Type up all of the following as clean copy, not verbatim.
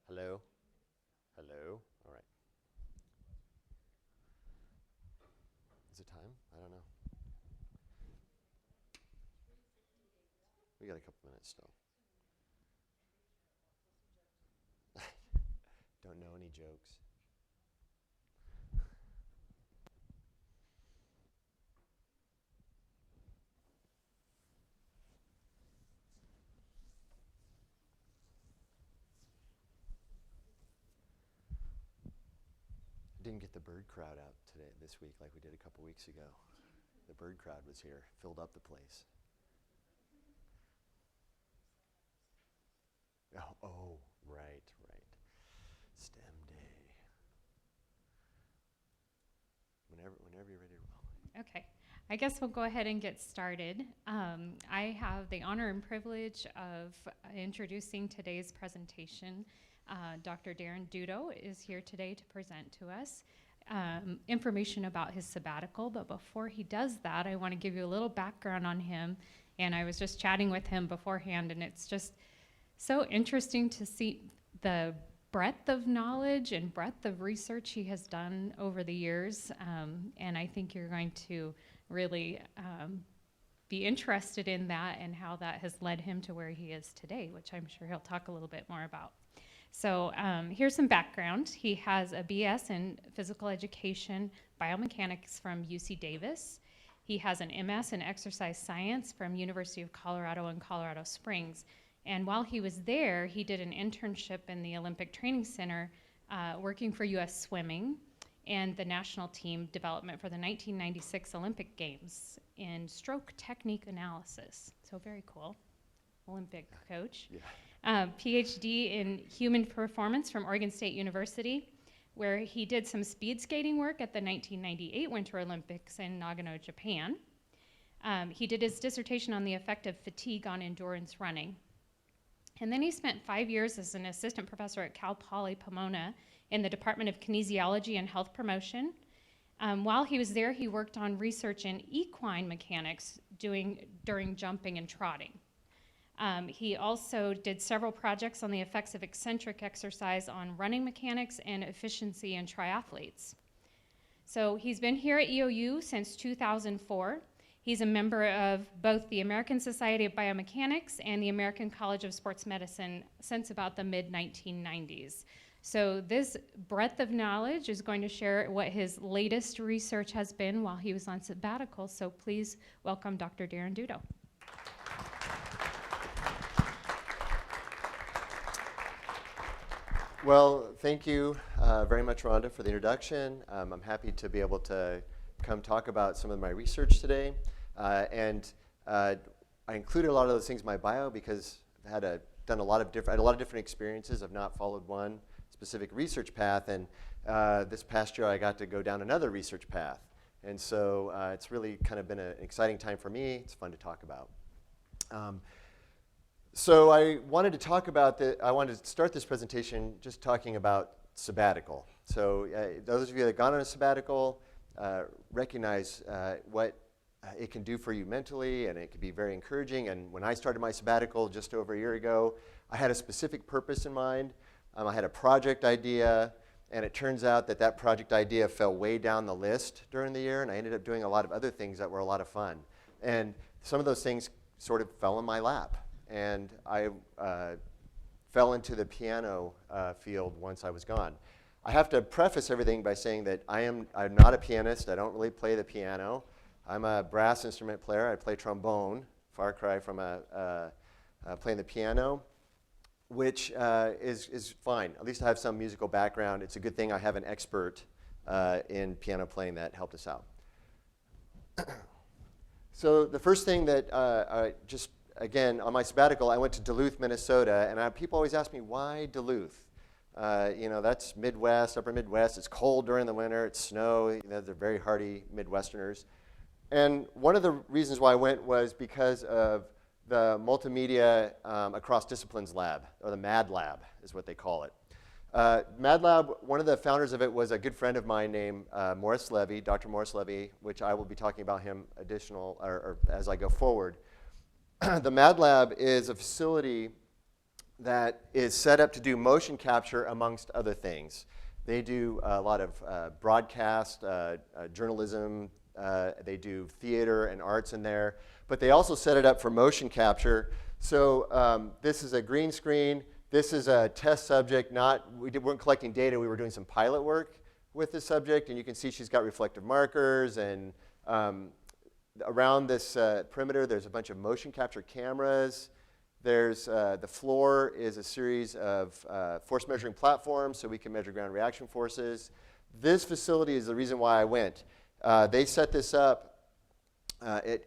Hello? Hello? All right. Is it time? I don't know. We got a couple minutes still. Don't know any jokes. Didn't get the bird crowd out this week like we did a couple weeks ago. The bird crowd was here, filled up the place. Oh, right. STEM day. Whenever you're ready to roll. Okay, I guess we'll go ahead and get started. I have the honor and privilege of introducing today's presentation. Dr. Darren Dutto is here today to present to us information about his sabbatical, but before he does that, I want to give you a little background on him. And I was just chatting with him beforehand, and it's just so interesting to see the breadth of knowledge and breadth of research he has done over the years, and I think you're going to really be interested in that and how that has led him to where he is today, which I'm sure he'll talk a little bit more about. So here's some background. He has a BS in physical education biomechanics from UC Davis. He has an MS in exercise science from University of Colorado in Colorado Springs. And while he was there, he did an internship in the Olympic Training Center working for U.S. Swimming and the national team development for the 1996 Olympic Games in stroke technique analysis. So very cool. Olympic coach. Yeah. PhD in human performance from Oregon State University, where he did some speed skating work at the 1998 Winter Olympics in Nagano, Japan. He did his dissertation on the effect of fatigue on endurance running. And then he spent 5 years as an assistant professor at Cal Poly Pomona in the Department of Kinesiology and Health Promotion. While he was there, he worked on research in equine mechanics during jumping and trotting. He also did several projects on the effects of eccentric exercise on running mechanics and efficiency in triathletes. So he's been here at EOU since 2004. He's a member of both the American Society of Biomechanics and the American College of Sports Medicine since about the mid-1990s. So this breadth of knowledge is going to share what his latest research has been while he was on sabbatical. So please welcome Dr. Darren Dutto. Well, thank you very much, Rhonda, for the introduction. I'm happy to be able to come talk about some of my research today. I included a lot of those things in my bio because I had a lot of different experiences. I've not followed one specific research path, and this past year I got to go down another research path. And so it's really kind of been an exciting time for me. It's fun to talk about. So I wanted to start this presentation just talking about sabbatical. So those of you that have gone on a sabbatical recognize what it can do for you mentally, and it can be very encouraging. And when I started my sabbatical just over a year ago, I had a specific purpose in mind. I had a project idea, and it turns out that project idea fell way down the list during the year, and I ended up doing a lot of other things that were a lot of fun. And some of those things sort of fell in my lap. And I fell into the piano field once I was gone. I have to preface everything by saying that I'm not a pianist. I don't really play the piano. I'm a brass instrument player. I play trombone, far cry from playing the piano, which is fine. At least I have some musical background. It's a good thing I have an expert in piano playing that helped us out. So the first thing that again, on my sabbatical, I went to Duluth, Minnesota, and people always ask me, why Duluth? That's Midwest, upper Midwest. It's cold during the winter. It's snow. They're very hardy Midwesterners. And one of the reasons why I went was because of the Multimedia Across Disciplines Lab, or the MAD Lab is what they call it. MAD Lab, one of the founders of it was a good friend of mine named Morris Levy, Dr. Morris Levy, which I will be talking about him as I go forward. The MAD Lab is a facility that is set up to do motion capture amongst other things. They do a lot of broadcast, journalism, they do theater and arts in there, but they also set it up for motion capture. So this is a green screen. This is a test subject. We weren't collecting data. We were doing some pilot work with the subject, and you can see she's got reflective markers, and around this perimeter, there's a bunch of motion capture cameras. There's the floor is a series of force measuring platforms, so we can measure ground reaction forces. This facility is the reason why I went. They set this up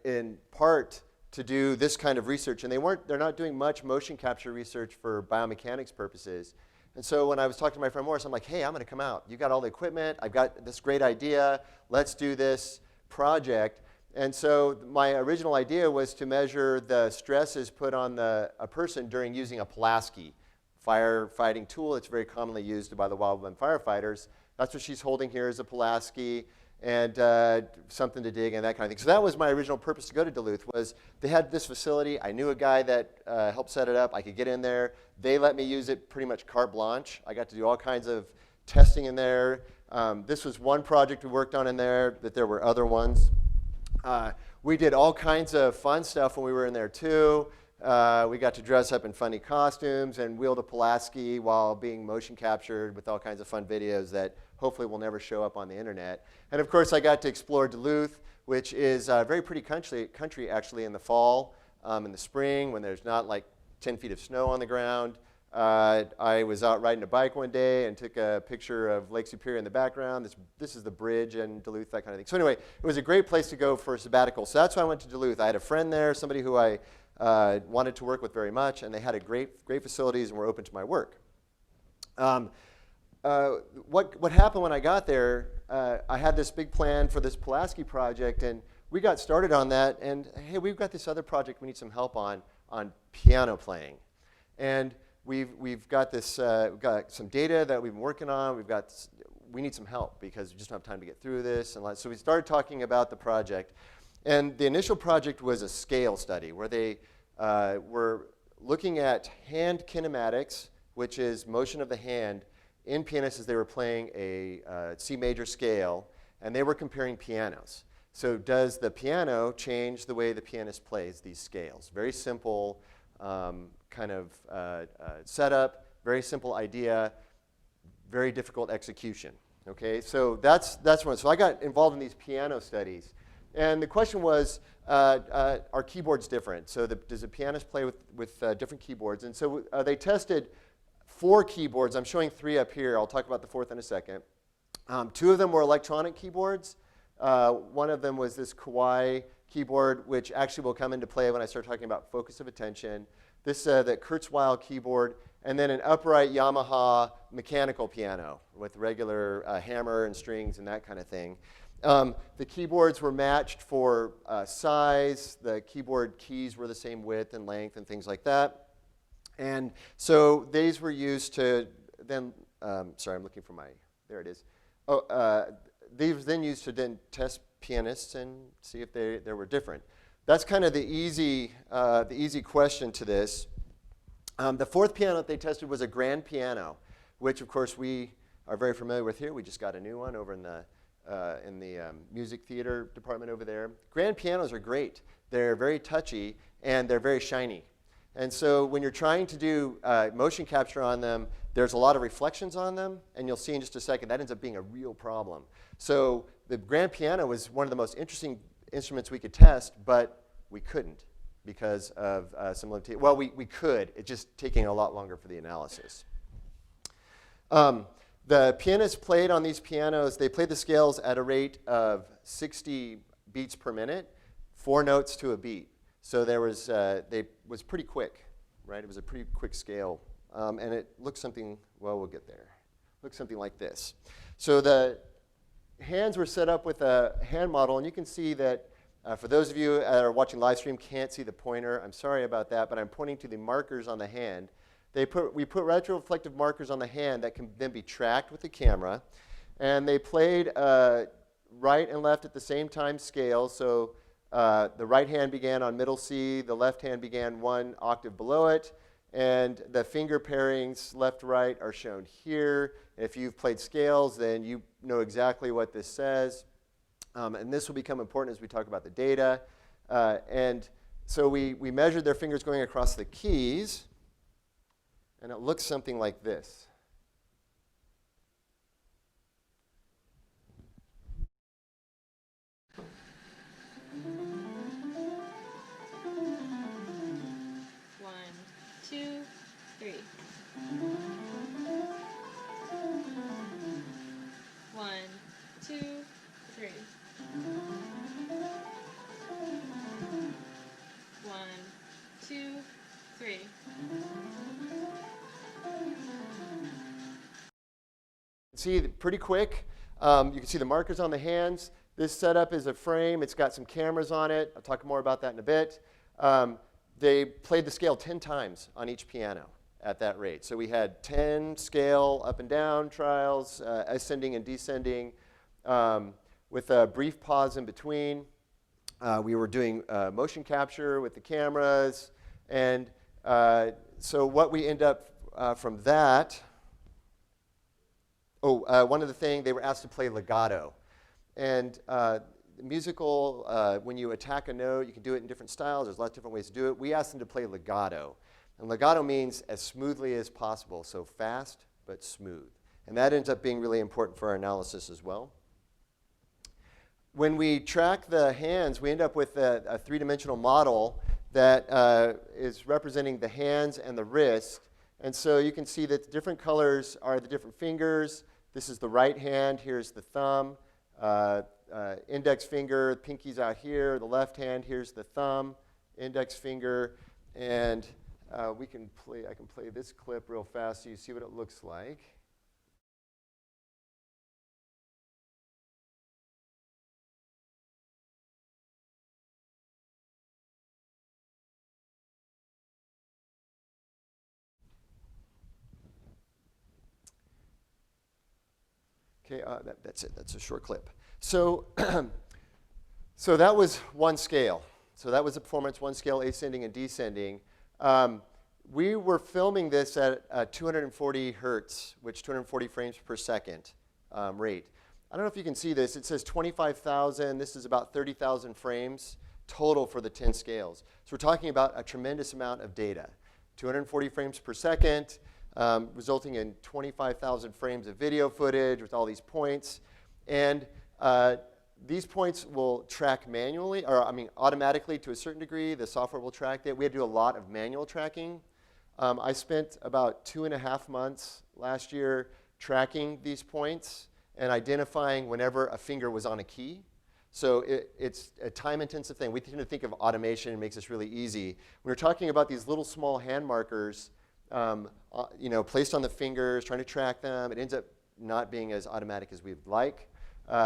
in part to do this kind of research, and they're not doing much motion capture research for biomechanics purposes. And so when I was talking to my friend Morris, I'm like, hey, I'm going to come out. You got all the equipment. I've got this great idea. Let's do this project. And so my original idea was to measure the stresses put on a person during using a Pulaski firefighting tool. It's very commonly used by the wildland firefighters. That's what she's holding here is a Pulaski and something to dig and that kind of thing. So that was my original purpose to go to Duluth, was they had this facility. I knew a guy that helped set it up. I could get in there. They let me use it pretty much carte blanche. I got to do all kinds of testing in there. This was one project we worked on in there, but there were other ones. We did all kinds of fun stuff when we were in there too. We got to dress up in funny costumes and wield a Pulaski while being motion captured with all kinds of fun videos that hopefully will never show up on the internet. And of course I got to explore Duluth, which is a very pretty country actually in the fall, in the spring when there's not like 10 feet of snow on the ground. I was out riding a bike one day and took a picture of Lake Superior in the background. This is the bridge in Duluth, that kind of thing. So anyway, it was a great place to go for a sabbatical. So that's why I went to Duluth. I had a friend there, somebody who I wanted to work with very much, and they had great facilities and were open to my work. What happened when I got there, I had this big plan for this Pulaski project, and we got started on that, and hey, we've got this other project we need some help on piano playing. And we've got this, we've got some data that we've been working on. We need some help because we just don't have time to get through this. And so we started talking about the project. And the initial project was a scale study where they were looking at hand kinematics, which is motion of the hand, in pianists as they were playing a C major scale, and they were comparing pianos. So does the piano change the way the pianist plays these scales? Very simple kind of setup, very simple idea, very difficult execution. Okay, so that's one. So I got involved in these piano studies. And the question was, are keyboards different? So does a pianist play with different keyboards? And so they tested 4 keyboards. I'm showing 3 up here. I'll talk about the 4th in a second. 2 of them were electronic keyboards. One of them was this Kauai keyboard, which actually will come into play when I start talking about focus of attention. This the Kurzweil keyboard, and then an upright Yamaha mechanical piano with regular hammer and strings and that kind of thing. The keyboards were matched for size. The keyboard keys were the same width and length and things like that. And so these were used to then, sorry, I'm looking for there it is. These were then used to then test pianists and see if they were different. That's kind of the easy question to this. The 4th piano that they tested was a grand piano, which of course we are very familiar with here. We just got a new one over in the music theater department over there. Grand pianos are great. They're very touchy and they're very shiny. And so when you're trying to do motion capture on them, there's a lot of reflections on them, and you'll see in just a second that ends up being a real problem. So the grand piano was one of the most interesting instruments we could test, but we couldn't because of some limitations. Well, we could. It's just taking a lot longer for the analysis. The pianists played on these pianos. They played the scales at a rate of 60 beats per minute, 4 notes to a beat. So there was, was pretty quick, right? It was a pretty quick scale. And it looks something, well, we'll get there. Looks something like this. So the hands were set up with a hand model, and you can see that for those of you that are watching live stream can't see the pointer. I'm sorry about that, but I'm pointing to the markers on the hand. We put retroreflective markers on the hand that can then be tracked with the camera. And they played right and left at the same time scale. So the right hand began on middle C, the left hand began 1 octave below it, And the finger pairings, left, right, are shown here. If you've played scales, then you know exactly what this says. And this will become important as we talk about the data. And so we measured their fingers going across the keys, and it looks something like this. See, pretty quick. You can see the markers on the hands. This setup is a frame. It's got some cameras on it. I'll talk more about that in a bit. They played the scale 10 times on each piano at that rate. So we had 10 scale up and down trials, ascending and descending, with a brief pause in between. We were doing motion capture with the cameras. And so what we end up from that, one other thing, they were asked to play legato. And musical, when you attack a note, you can do it in different styles. There's lots of different ways to do it. We asked them to play legato. And legato means as smoothly as possible, so fast but smooth. And that ends up being really important for our analysis as well. When we track the hands, we end up with a three-dimensional model that is representing the hands and the wrist. And so you can see that the different colors are the different fingers. This is the right hand. Here's the thumb. Index finger, pinky's out here. The left hand, here's the thumb, index finger. And I can play this clip real fast so you see what it looks like. Okay, that's it. That's a short clip. So, so that was one scale. So that was the performance, one scale, ascending and descending. We were filming this at 240 hertz, which 240 frames per second rate. I don't know if you can see this. It says 25,000. This is about 30,000 frames total for the 10 scales. So we're talking about a tremendous amount of data. 240 frames per second, resulting in 25,000 frames of video footage with all these points. And these points will track manually, or automatically to a certain degree. The software will track it. We had to do a lot of manual tracking. I spent about 2.5 months last year tracking these points and identifying whenever a finger was on a key. So it's a time-intensive thing. We tend to think of automation, it makes this really easy. When we're talking about these little small hand markers, placed on the fingers, trying to track them, it ends up not being as automatic as we'd like.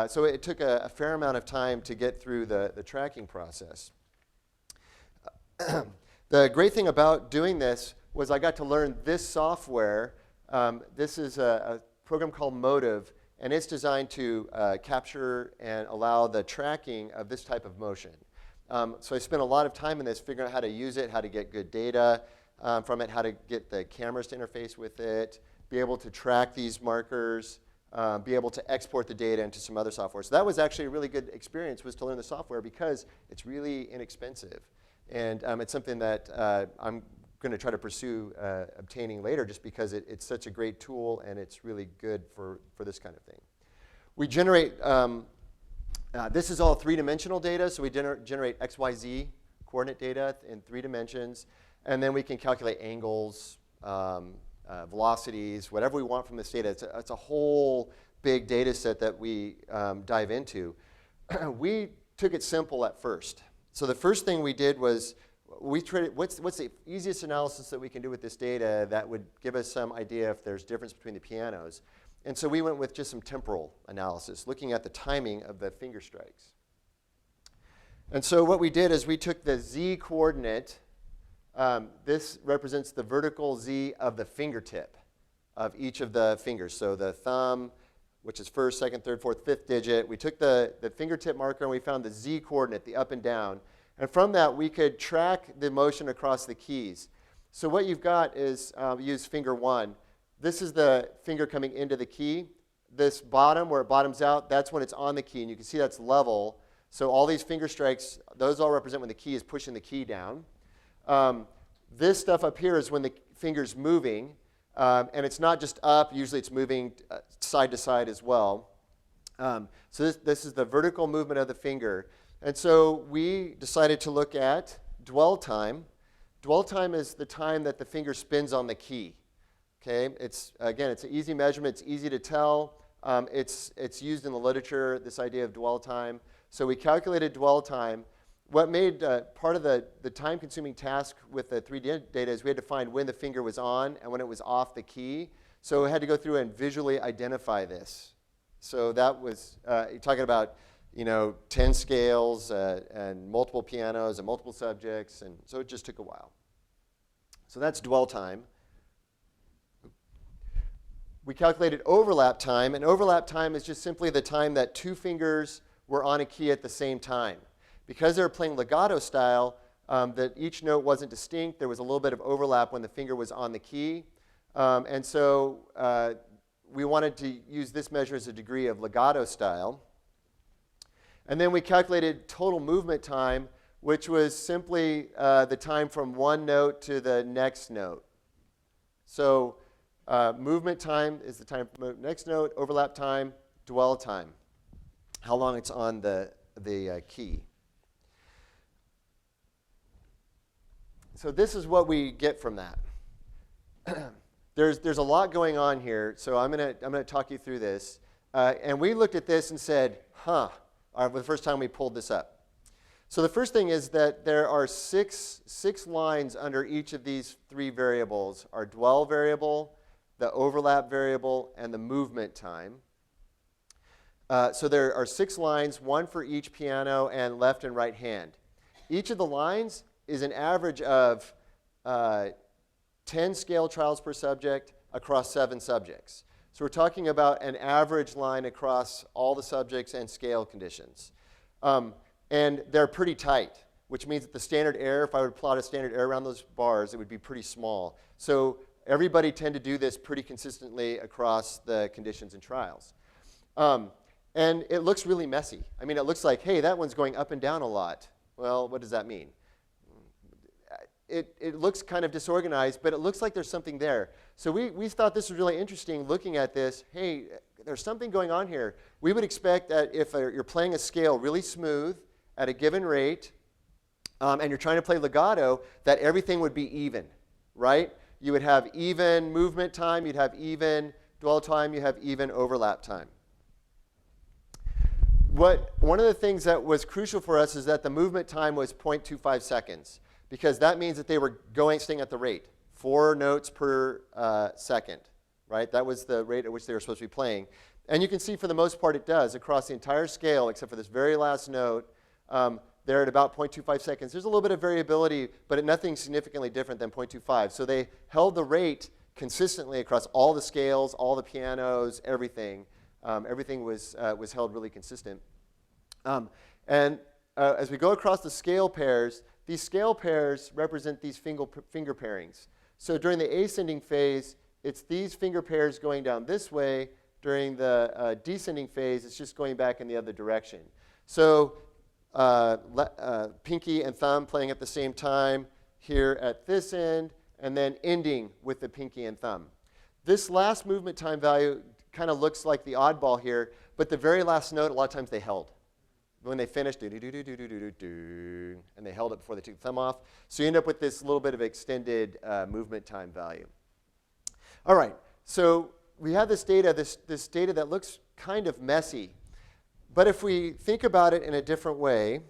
So it took a fair amount of time to get through the tracking process. The great thing about doing this was I got to learn this software. This is a program called Motive, and it's designed to capture and allow the tracking of this type of motion. So I spent a lot of time in this, figuring out how to use it, how to get good data from it, how to get the cameras to interface with it, be able to track these markers, be able to export the data into some other software. So that was actually a really good experience, was to learn the software, because it's really inexpensive. And it's something that I'm going to try to pursue obtaining later, just because it's such a great tool and it's really good for this kind of thing. We generate, this is all three-dimensional data, so we generate XYZ coordinate data in 3 dimensions, and then we can calculate angles, velocities, whatever we want from this data. It's a whole big data set that we dive into. We took it simple at first. So the first thing we did was we tried what's the easiest analysis that we can do with this data that would give us some idea if there's difference between the pianos. And so we went with just some temporal analysis, looking at the timing of the finger strikes. And so what we did is we took the Z coordinate. This represents the vertical Z of the fingertip of each of the fingers. So the thumb, which is first, second, third, fourth, fifth digit. We took the fingertip marker and we found the Z coordinate, the up and down. And from that, we could track the motion across the keys. So what you've got is, use finger 1. This is the finger coming into the key. This bottom, where it bottoms out, that's when it's on the key, and you can see that's level. So all these finger strikes, those all represent when the key is pushing the key down. This stuff up here is when the finger's moving, and it's not just up. Usually it's moving side to side as well. So this is the vertical movement of the finger. And so we decided to look at dwell time. Dwell time is the time that the finger spins on the key. Okay, again, it's an easy measurement. It's easy to tell. It's used in the literature, this idea of dwell time. So we calculated dwell time. What made part of the time-consuming task with the 3D data is we had to find when the finger was on and when it was off the key. So we had to go through and visually identify this. So that was, you're talking about, 10 scales and multiple pianos and multiple subjects, and so it just took a while. So that's dwell time. We calculated overlap time, and overlap time is just simply the time that two fingers were on a key at the same time. Because they were playing legato style, that each note wasn't distinct, there was a little bit of overlap when the finger was on the key. And so we wanted to use this measure as a degree of legato style. And then we calculated total movement time, which was simply the time from one note to the next note. So movement time is the time from the next note, overlap time, dwell time, how long it's on the key. So this is what we get from that. There's a lot going on here, so I'm gonna talk you through this. And we looked at this and said, the first time we pulled this up. So the first thing is that there are six lines under each of these three variables: our dwell variable, the overlap variable, and the movement time. So there are 6 lines, one for each piano and left and right hand. Each of the lines is an average of 10 scale trials per subject across 7 subjects. So we're talking about an average line across all the subjects and scale conditions. And they're pretty tight, which means that the standard error, if I would plot a standard error around those bars, it would be pretty small. So everybody tend to do this pretty consistently across the conditions and trials. And it looks really messy. I mean, it looks like, hey, that one's going up and down a lot. Well, what does that mean? It looks kind of disorganized, but it looks like there's something there. So we thought this was really interesting looking at this. Hey, there's something going on here. We would expect that if you're playing a scale really smooth at a given rate, and you're trying to play legato, that everything would be even, right? You would have even movement time, you'd have even dwell time, you have even overlap time. One of the things that was crucial for us is that the movement time was 0.25 seconds, because that means that they were staying at the rate, 4 notes per second, right? That was the rate at which they were supposed to be playing. And you can see for the most part it does across the entire scale, except for this very last note. They're at about 0.25 seconds. There's a little bit of variability, but nothing significantly different than 0.25. So they held the rate consistently across all the scales, all the pianos, everything. Everything was held really consistent. As we go across the scale pairs, these scale pairs represent these finger pairings. So during the ascending phase, it's these finger pairs going down this way. During the descending phase, it's just going back in the other direction. So pinky and thumb playing at the same time here at this end, and then ending with the pinky and thumb. This last movement time value kind of looks like the oddball here, but the very last note, a lot of times they held. When they finished, and they held it before they took the thumb off. So you end up with this little bit of extended movement time value. All right, so we have this data that looks kind of messy. But if we think about it in a different way,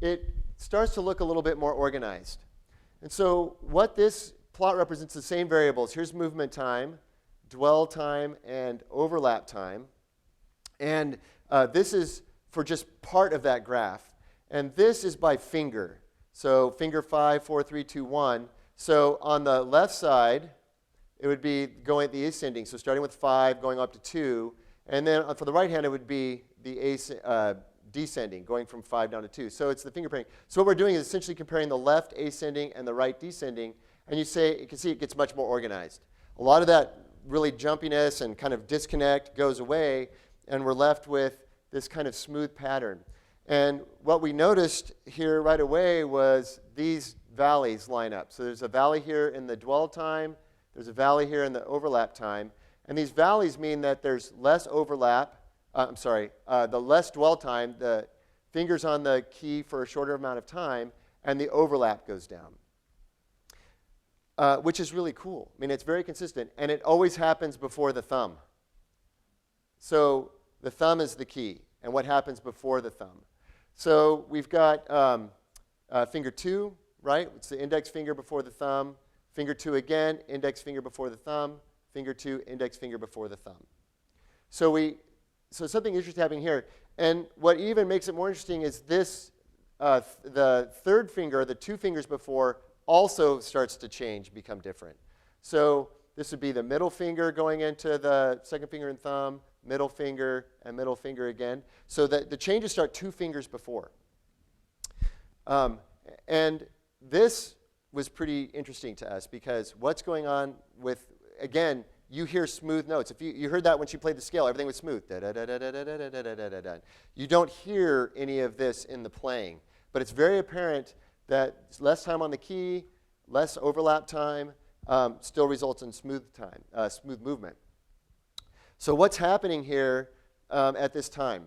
it starts to look a little bit more organized. And so what this plot represents the same variables. Here's movement time, dwell time, and overlap time. And this is for just part of that graph. And this is by finger. So finger 5, 4, 3, 2, 1. So on the left side, it would be going the ascending. So starting with 5, going up to 2. And then for the right hand, it would be the descending, going from 5 down to 2. So it's the finger playing. So what we're doing is essentially comparing the left ascending and the right descending, and you can see it gets much more organized. A lot of that really jumpiness and kind of disconnect goes away, and we're left with this kind of smooth pattern. And what we noticed here right away was these valleys line up. So there's a valley here in the dwell time, there's a valley here in the overlap time, and these valleys mean that there's less overlap, the less dwell time, the fingers on the key for a shorter amount of time, and the overlap goes down, which is really cool. I mean, it's very consistent, and it always happens before the thumb. So the thumb is the key, and what happens before the thumb. So we've got finger 2, right? It's the index finger before the thumb. Finger 2 again, index finger before the thumb. Finger 2, index finger before the thumb. So something interesting happening here. And what even makes it more interesting is this, the third finger, the 2 fingers before, also starts to change, become different. So this would be the middle finger going into the second finger and thumb, middle finger, and middle finger again. So that the changes start 2 fingers before. And this was pretty interesting to us because what's going on with, again, you hear smooth notes. If you heard that when she played the scale, everything was smooth. You don't hear any of this in the playing, but it's very apparent that less time on the key, less overlap time, still results in smooth movement. So what's happening here at this time?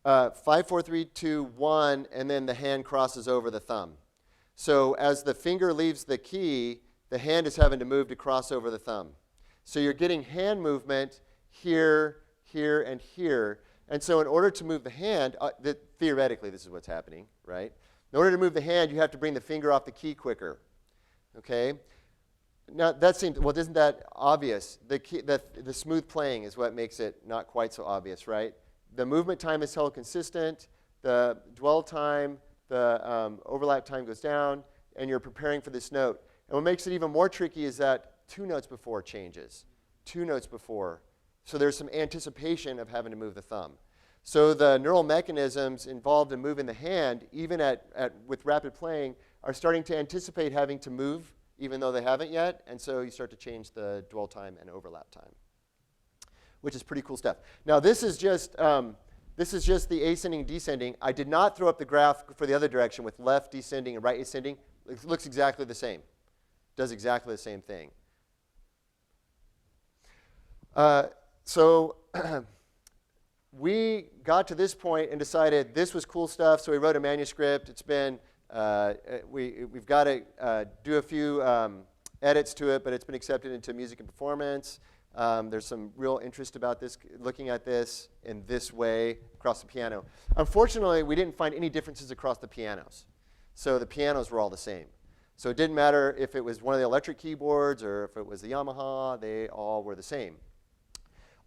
5, 4, 3, 2, 1, and then the hand crosses over the thumb. So as the finger leaves the key, the hand is having to move to cross over the thumb. So you're getting hand movement here, here, and here. And so in order to move the hand, theoretically this is what's happening, right? In order to move the hand, you have to bring the finger off the key quicker, okay? Now that seems, well, isn't that obvious? The smooth playing is what makes it not quite so obvious, right? The movement time is held consistent, the dwell time, the overlap time goes down, and you're preparing for this note. And what makes it even more tricky is that 2 notes before changes, 2 notes before. So there's some anticipation of having to move the thumb. So the neural mechanisms involved in moving the hand, even with rapid playing, are starting to anticipate having to move, even though they haven't yet. And so you start to change the dwell time and overlap time, which is pretty cool stuff. Now this is just the ascending, descending. I did not throw up the graph for the other direction with left descending and right ascending. It looks exactly the same. Does exactly the same thing. So we got to this point and decided this was cool stuff, so we wrote a manuscript. It's been, we've got to do a few edits to it, but it's been accepted into music and performance. There's some real interest about this, looking at this in this way across the piano. Unfortunately, we didn't find any differences across the pianos. So the pianos were all the same. So it didn't matter if it was one of the electric keyboards or if it was the Yamaha, they all were the same.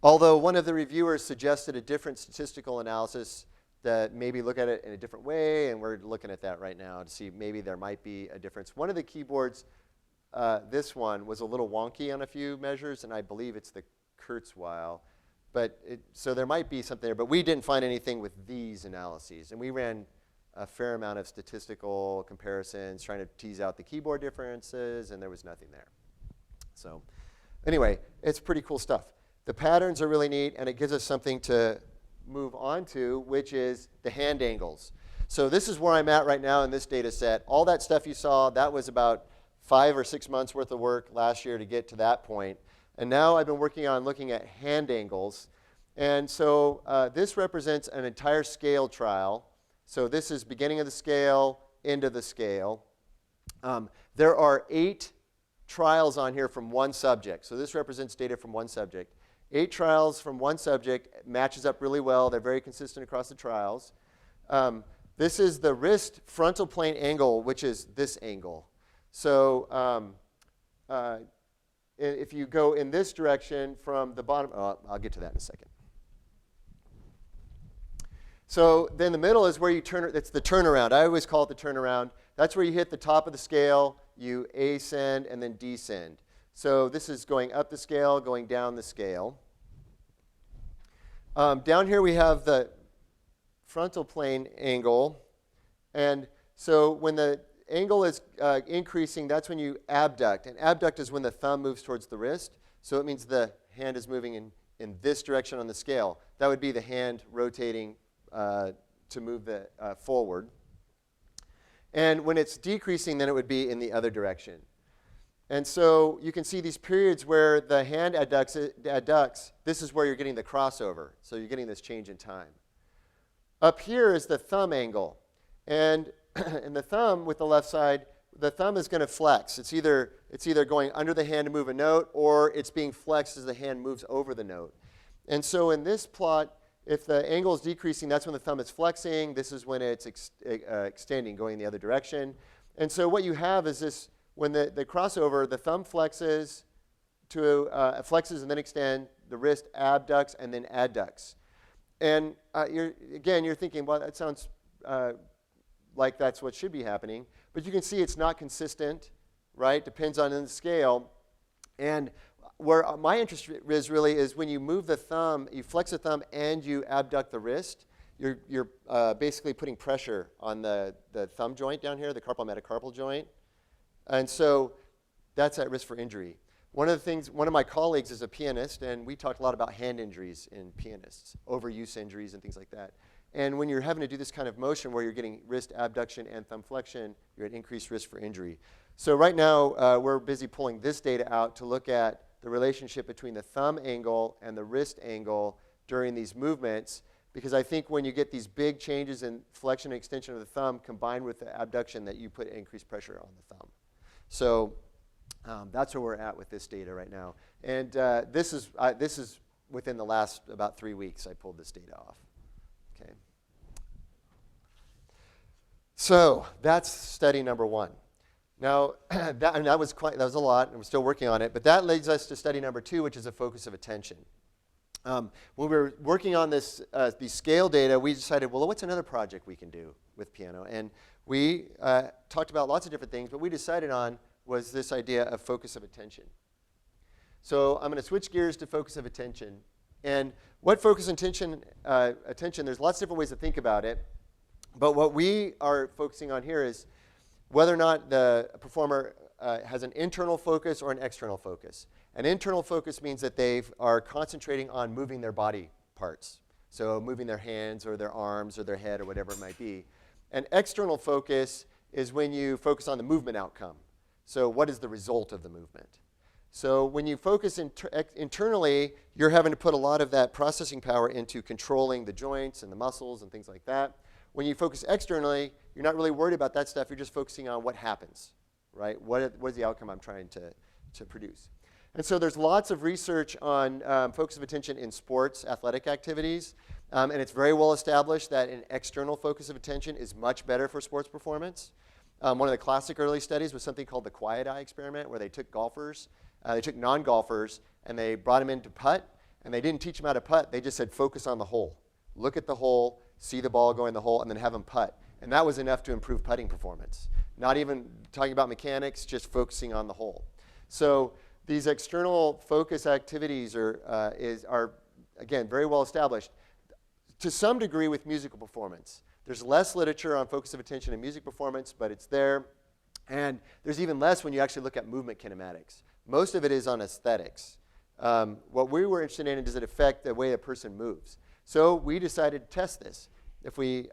Although one of the reviewers suggested a different statistical analysis that maybe look at it in a different way, and we're looking at that right now to see maybe there might be a difference. One of the keyboards, this one, was a little wonky on a few measures, and I believe it's the Kurzweil. So there might be something there, but we didn't find anything with these analyses. And we ran a fair amount of statistical comparisons, trying to tease out the keyboard differences, and there was nothing there. So anyway, it's pretty cool stuff. The patterns are really neat, and it gives us something to move on to, which is the hand angles. So this is where I'm at right now in this data set. All that stuff you saw, that was about 5 or 6 months worth of work last year to get to that point. And now I've been working on looking at hand angles. And so this represents an entire scale trial. So this is beginning of the scale, end of the scale. There are 8 trials on here from one subject. So this represents data from one subject. 8 trials from one subject, matches up really well. They're very consistent across the trials. This is the wrist frontal plane angle, which is this angle. So if you go in this direction from the bottom, I'll get to that in a second. So then the middle is where you turn it. It's the turnaround. I always call it the turnaround. That's where you hit the top of the scale, you ascend and then descend. So this is going up the scale, going down the scale. Down here we have the frontal plane angle. And so when the angle is increasing, that's when you abduct. And abduct is when the thumb moves towards the wrist. So it means the hand is moving in this direction on the scale. That would be the hand rotating to move the forward. And when it's decreasing, then it would be in the other direction. And so you can see these periods where the hand adducts. This is where you're getting the crossover. So you're getting this change in time. Up here is the thumb angle. And the thumb with the left side, the thumb is going to flex. It's either going under the hand to move a note, or it's being flexed as the hand moves over the note. And so in this plot, if the angle is decreasing, that's when the thumb is flexing. This is when it's extending, going the other direction. And so what you have is this, when the crossover, the thumb flexes flexes and then extend, the wrist abducts and then adducts. And you're thinking, well, that sounds like that's what should be happening. But you can see it's not consistent, right? Depends on the scale. And where my interest is really is when you move the thumb, you flex the thumb and you abduct the wrist, you're basically putting pressure on the thumb joint down here, the carpal metacarpal joint. And so that's at risk for injury. One of my colleagues is a pianist, and we talked a lot about hand injuries in pianists, overuse injuries and things like that. And when you're having to do this kind of motion where you're getting wrist abduction and thumb flexion, you're at increased risk for injury. So right now, we're busy pulling this data out to look at the relationship between the thumb angle and the wrist angle during these movements, because I think when you get these big changes in flexion and extension of the thumb combined with the abduction, that you put increased pressure on the thumb. So that's where we're at with this data right now. And this is within the last about 3 weeks I pulled this data off. Okay. So that's study number one. Now, that was a lot, and we're still working on it. But that leads us to study number two, which is a focus of attention. When we were working on these scale data, we decided, well, what's another project we can do with piano? And we talked about lots of different things, but we decided on was this idea of focus of attention. So I'm going to switch gears to focus of attention. And what focus of attention, there's lots of different ways to think about it. But what we are focusing on here is whether or not the performer has an internal focus or an external focus. An internal focus means that they are concentrating on moving their body parts. So moving their hands or their arms or their head or whatever it might be. An external focus is when you focus on the movement outcome. So what is the result of the movement? So when you focus internally, you're having to put a lot of that processing power into controlling the joints and the muscles and things like that. When you focus externally, you're not really worried about that stuff. You're just focusing on what happens, right? What is the outcome I'm trying to produce? And so there's lots of research on focus of attention in sports, athletic activities. And it's very well established that an external focus of attention is much better for sports performance. One of the classic early studies was something called the quiet eye experiment, where they took golfers, they took non-golfers, and they brought them in to putt. And they didn't teach them how to putt. They just said, focus on the hole. Look at the hole, see the ball go in the hole, and then have them putt. And that was enough to improve putting performance. Not even talking about mechanics, just focusing on the hole. So these external focus activities are again, very well established. To some degree with musical performance. There's less literature on focus of attention in music performance, but it's there. And there's even less when you actually look at movement kinematics. Most of it is on aesthetics. What we were interested in, does it affect the way a person moves? So we decided to test this. If we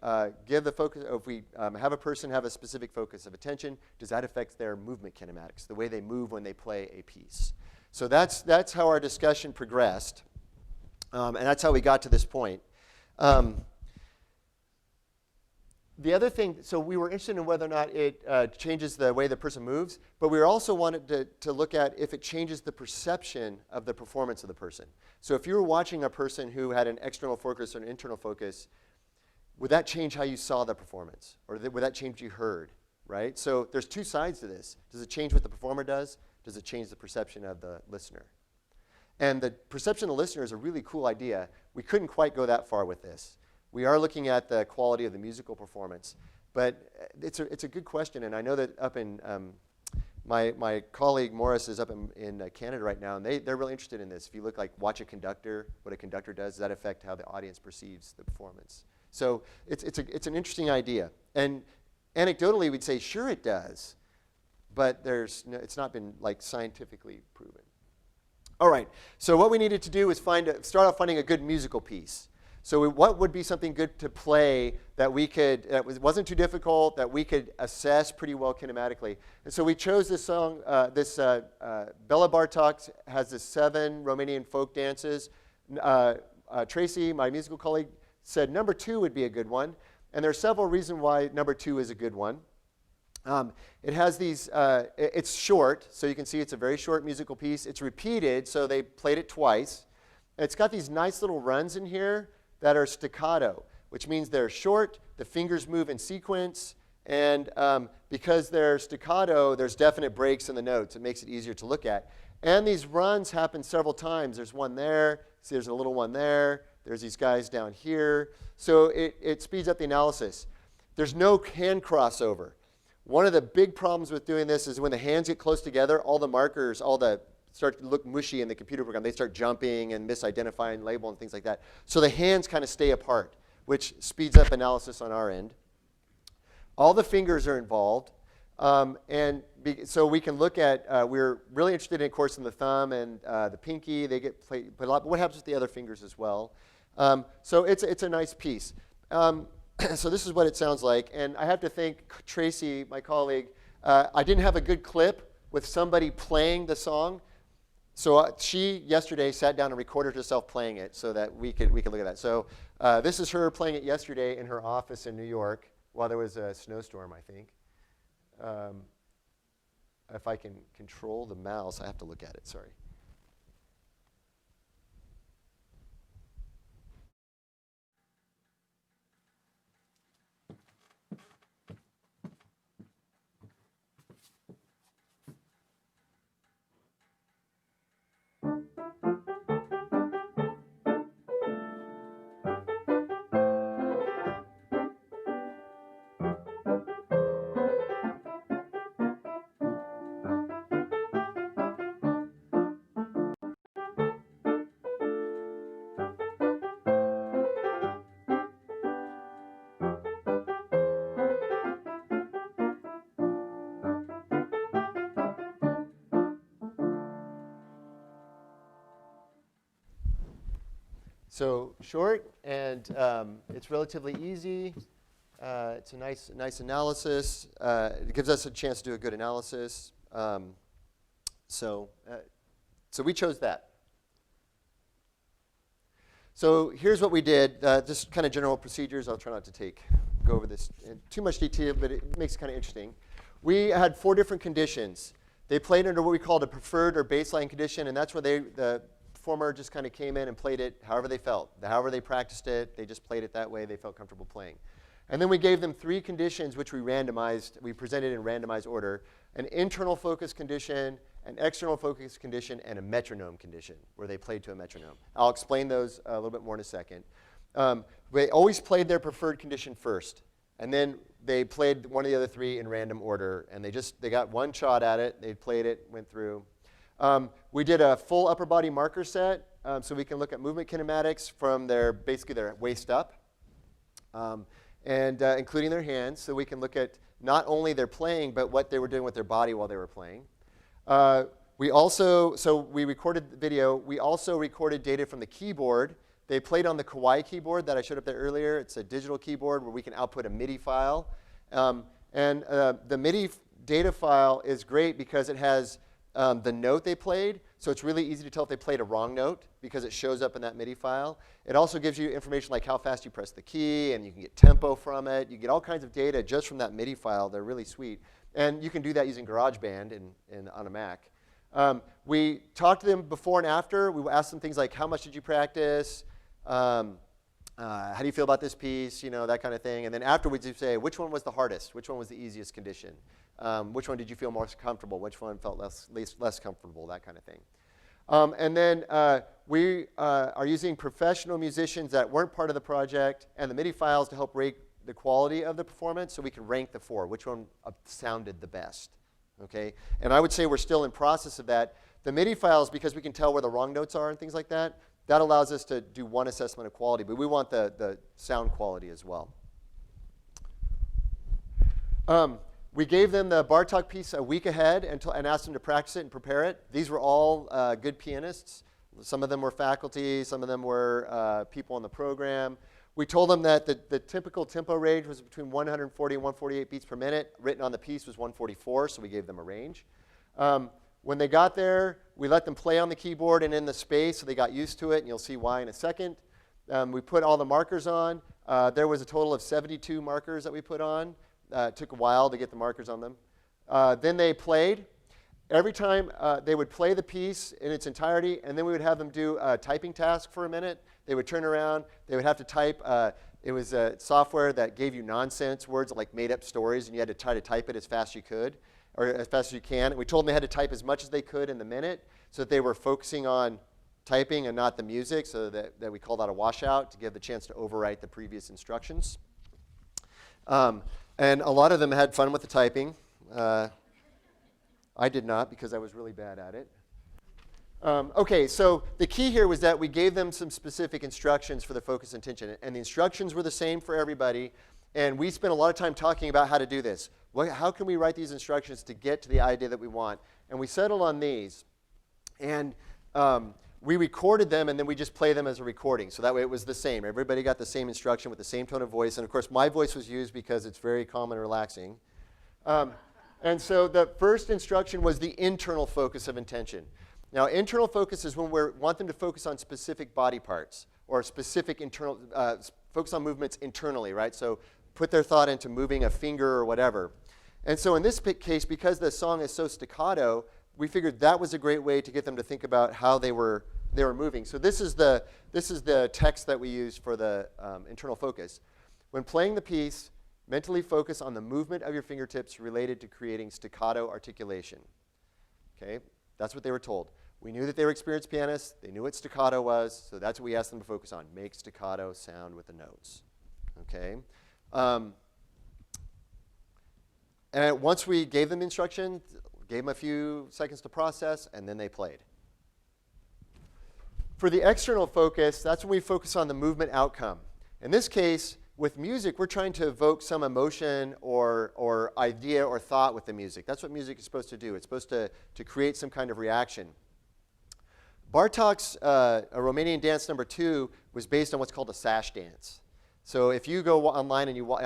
give the focus, if we have a person have a specific focus of attention, does that affect their movement kinematics, the way they move when they play a piece? So that's how our discussion progressed, and that's how we got to this point. The other thing, so we were interested in whether or not it changes the way the person moves, but we also wanted to look at if it changes the perception of the performance of the person. So if you were watching a person who had an external focus or an internal focus, would that change how you saw the performance? Or would that change what you heard, right? So there's two sides to this. Does it change what the performer does? Does it change the perception of the listener? And the perception of the listener is a really cool idea. We couldn't quite go that far with this. We are looking at the quality of the musical performance. But it's a good question, and I know that up in, my colleague Morris is up in Canada right now, and they're really interested in this. If you watch a conductor, what a conductor does that affect how the audience perceives the performance? So it's an interesting idea. And anecdotally, we'd say, sure it does, but it's not been like scientifically proven. All right, so what we needed to do was start off finding a good musical piece. So what would be something good to play that wasn't too difficult, that we could assess pretty well kinematically? And so we chose this song. Bela Bartok has the 7 Romanian folk dances. Tracy, my musical colleague, said number 2 would be a good one. And there are several reasons why number 2 is a good one. It has these, it's short, so you can see it's a very short musical piece. It's repeated, so they played it twice. It's got these nice little runs in here that are staccato, which means they're short, the fingers move in sequence, and because they're staccato, there's definite breaks in the notes. It makes it easier to look at. And these runs happen several times. There's one there, see there's a little one there, there's these guys down here. So it speeds up the analysis. There's no hand crossover. One of the big problems with doing this is when the hands get close together, all the markers, start to look mushy in the computer program. They start jumping and misidentifying label and things like that. So the hands kind of stay apart, which speeds up analysis on our end. All the fingers are involved. So we can look at, we're really interested, of course, in the thumb and the pinky. They get played a lot. But what happens with the other fingers as well? So it's a nice piece. So this is what it sounds like. And I have to thank Tracy, my colleague. I didn't have a good clip with somebody playing the song. So she yesterday sat down and recorded herself playing it so that we could look at that. So this is her playing it yesterday in her office in New York while there was a snowstorm, I think. If I can control the mouse, I have to look at it, sorry. So short, and it's relatively easy. It's a nice analysis. It gives us a chance to do a good analysis. So we chose that. So here's what we did. Just kind of general procedures. I'll try not to go over this in too much detail, but it makes it kind of interesting. We had 4 different conditions. They played under what we called a preferred or baseline condition, and that's where the performer just kind of came in and played it however they felt. However they practiced it, they just played it that way they felt comfortable playing. And then we gave them 3 conditions which we randomized. We presented in randomized order: an internal focus condition, an external focus condition, and a metronome condition where they played to a metronome. I'll explain those a little bit more in a second. They always played their preferred condition first, and then they played one of the other 3 in random order, and they got one shot at it. They played it, went through. We did a full upper body marker set, so we can look at movement kinematics from basically their waist up, and including their hands, so we can look at not only their playing, but what they were doing with their body while they were playing. We recorded the video. We also recorded data from the keyboard. They played on the Kawaii keyboard that I showed up there earlier. It's a digital keyboard where we can output a MIDI file. The MIDI data file is great because it has the note they played, so it's really easy to tell if they played a wrong note because it shows up in that MIDI file. It also gives you information like how fast you press the key, and you can get tempo from it. You get all kinds of data just from that MIDI file. They're really sweet. And you can do that using GarageBand on a Mac. We talked to them before and after. We asked them things like, how much did you practice? How do you feel about this piece? That kind of thing. And then afterwards, you say, which one was the hardest? Which one was the easiest condition? Which one did you feel most comfortable? Which one felt less comfortable? That kind of thing. And then we are using professional musicians that weren't part of the project and the MIDI files to help rate the quality of the performance, so we can rank the 4. Which one sounded the best? Okay? And I would say we're still in process of that. The MIDI files, because we can tell where the wrong notes are and things like that, that allows us to do one assessment of quality, but we want the sound quality as well. We gave them the Bartok piece a week ahead and asked them to practice it and prepare it. These were all good pianists. Some of them were faculty, some of them were people in the program. We told them that the typical tempo range was between 140 and 148 beats per minute. Written on the piece was 144, so we gave them a range. When they got there, we let them play on the keyboard and in the space, so they got used to it, and you'll see why in a second. We put all the markers on. There was a total of 72 markers that we put on. It took a while to get the markers on them. Then they played. Every time they would play the piece in its entirety, and then we would have them do a typing task for a minute. They would turn around. They would have to type. It was a software that gave you nonsense words like made-up stories, and you had to try to type it as fast as you could, or as fast as you can. And we told them they had to type as much as they could in the minute so that they were focusing on typing and not the music, so that we call that a washout to give the chance to overwrite the previous instructions. And a lot of them had fun with the typing. I did not because I was really bad at it. Okay, so the key here was that we gave them some specific instructions for the focus and tension. And the instructions were the same for everybody. And we spent a lot of time talking about how to do this. How can we write these instructions to get to the idea that we want? And we settled on these. And we recorded them, and then we just play them as a recording. So that way it was the same. Everybody got the same instruction with the same tone of voice. And of course, my voice was used because it's very calm and relaxing. And so the first instruction was the internal focus of intention. Now, internal focus is when we want them to focus on specific body parts or specific internal, focus on movements internally, right? So put their thought into moving a finger or whatever. And so in this case, because the song is so staccato, we figured that was a great way to get them to think about how they were moving. So this is the text that we use for the internal focus. When playing the piece, mentally focus on the movement of your fingertips related to creating staccato articulation. Okay, that's what they were told. We knew that they were experienced pianists. They knew what staccato was, so that's what we asked them to focus on. Make staccato sound with the notes. Okay. And once we gave them the instruction, gave them a few seconds to process, and then they played. For the external focus, that's when we focus on the movement outcome. In this case, with music, we're trying to evoke some emotion or idea or thought with the music. That's what music is supposed to do. It's supposed to create some kind of reaction. Bartok's Romanian dance number 2 was based on what's called a sash dance. So if you go online and you,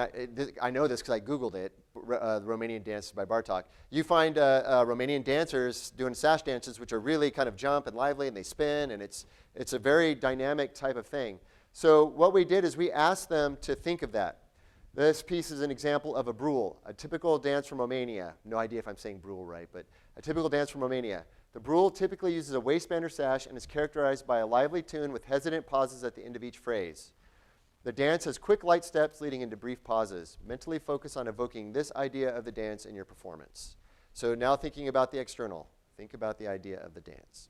I know this because I Googled it, the Romanian dances by Bartok, you find Romanian dancers doing sash dances, which are really kind of jump and lively, and they spin, and it's a very dynamic type of thing. So what we did is we asked them to think of that. This piece is an example of a brul, a typical dance from Romania. No idea if I'm saying brul right, but a typical dance from Romania. The brul typically uses a waistband or sash and is characterized by a lively tune with hesitant pauses at the end of each phrase. The dance has quick, light steps leading into brief pauses. Mentally focus on evoking this idea of the dance in your performance. So now thinking about the external, think about the idea of the dance.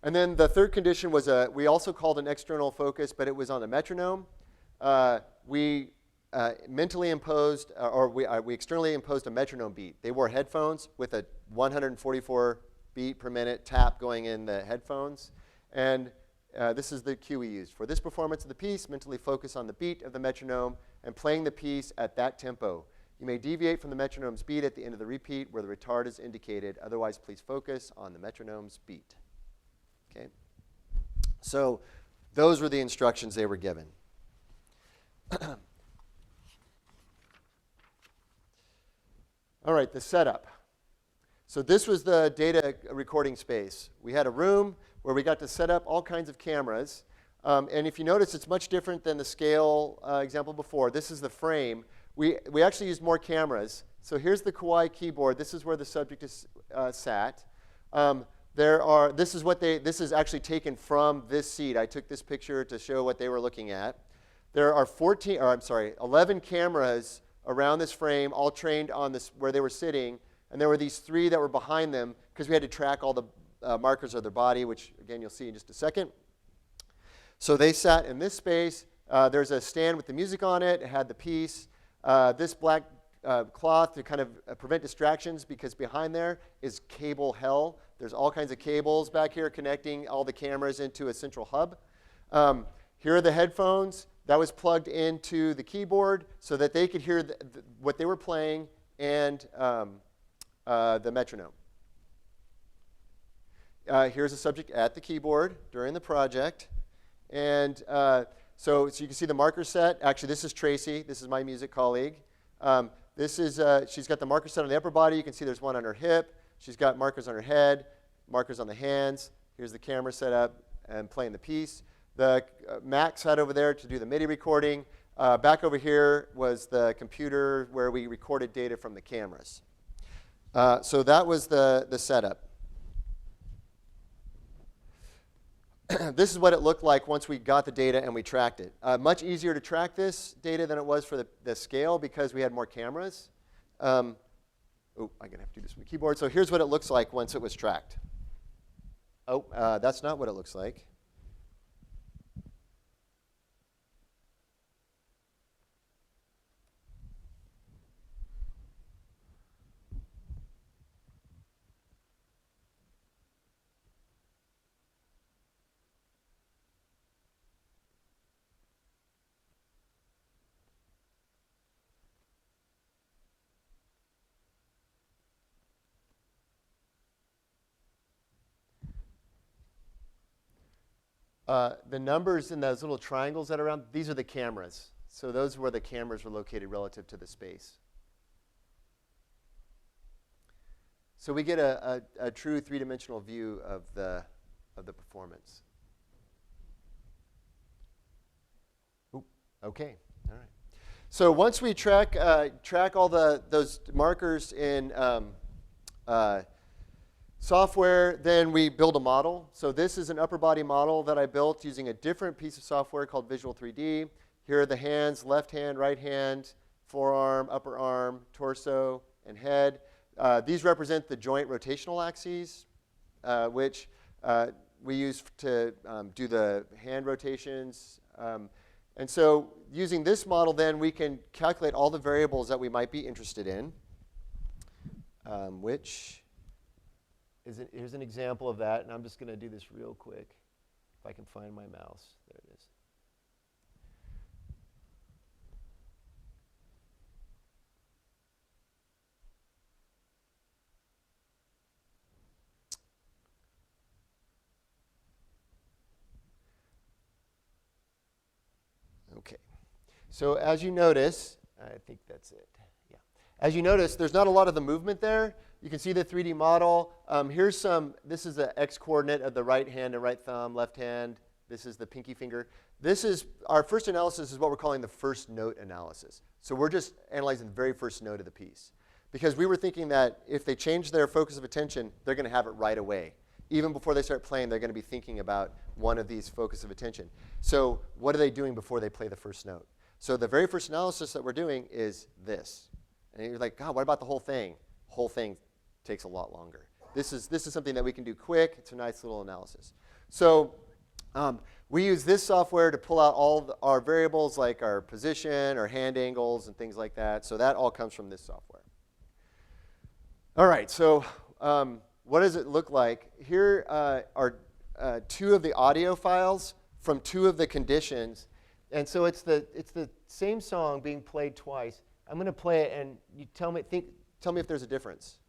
And then the third condition was we also called an external focus, but it was on the metronome. We mentally imposed, or we externally imposed a metronome beat. They wore headphones with a 144 beat per minute tap going in the headphones. And this is the cue we used. For this performance of the piece, mentally focus on the beat of the metronome and playing the piece at that tempo. You may deviate from the metronome's beat at the end of the repeat where the retard is indicated. Otherwise, please focus on the metronome's beat. Okay? So those were the instructions they were given. All right, the setup. So this was the data recording space. We had a room where we got to set up all kinds of cameras. And if you notice, it's much different than the scale example before. This is the frame. We actually used more cameras. So here's the Kawaii keyboard. This is where the subject is sat. This is actually taken from this seat. I took this picture to show what they were looking at. There are 11 cameras around this frame, all trained on this where they were sitting. And there were these 3 that were behind them because we had to track all the markers of their body, which, again, you'll see in just a second. So they sat in this space. There's a stand with the music on it. It had the piece. This black cloth to kind of prevent distractions, because behind there is cable hell. There's all kinds of cables back here connecting all the cameras into a central hub. Here are the headphones. That was plugged into the keyboard so that they could hear what they were playing and the metronome. Here's a subject at the keyboard during the project. And so you can see the marker set. Actually, this is Tracy. This is my music colleague. She's got the marker set on the upper body. You can see there's one on her hip. She's got markers on her head, markers on the hands. Here's the camera set up and playing the piece. The Mac sat over there to do the MIDI recording. Back over here was the computer where we recorded data from the cameras. So that was the setup. This is what it looked like once we got the data and we tracked it. Much easier to track this data than it was for the scale because we had more cameras. I'm going to have to do this from the keyboard. So here's what it looks like once it was tracked. That's not what it looks like. The numbers in those little triangles that are around, these are the cameras. So those are where the cameras were located relative to the space. So we get a true three-dimensional view of the performance. Okay, all right. So once we track all those markers in software, then we build a model. So this is an upper body model that I built using a different piece of software called Visual 3D. Here are the hands, left hand, right hand, forearm, upper arm, torso, and head. These represent the joint rotational axes, which we use to do the hand rotations. And so using this model, then, we can calculate all the variables that we might be interested in, which here's an example of that, and I'm just going to do this real quick, if I can find my mouse. There it is. Okay. So as you notice, I think that's it. Yeah. As you notice, there's not a lot of the movement there. You can see the 3D model. This is the x-coordinate of the right hand and right thumb, left hand. This is the pinky finger. Our first analysis is what we're calling the first note analysis. So we're just analyzing the very first note of the piece. Because we were thinking that if they change their focus of attention, they're going to have it right away. Even before they start playing, they're going to be thinking about one of these focus of attention. So what are they doing before they play the first note? So the very first analysis that we're doing is this. And you're like, God, what about the whole thing? Whole thing takes a lot longer. This is something that we can do quick. It's a nice little analysis. So we use this software to pull out all our variables, like our position, our hand angles, and things like that. So that all comes from this software. All right, so what does it look like? Here are two of the audio files from two of the conditions. And so it's the same song being played twice. I'm going to play it, and you tell me if there's a difference.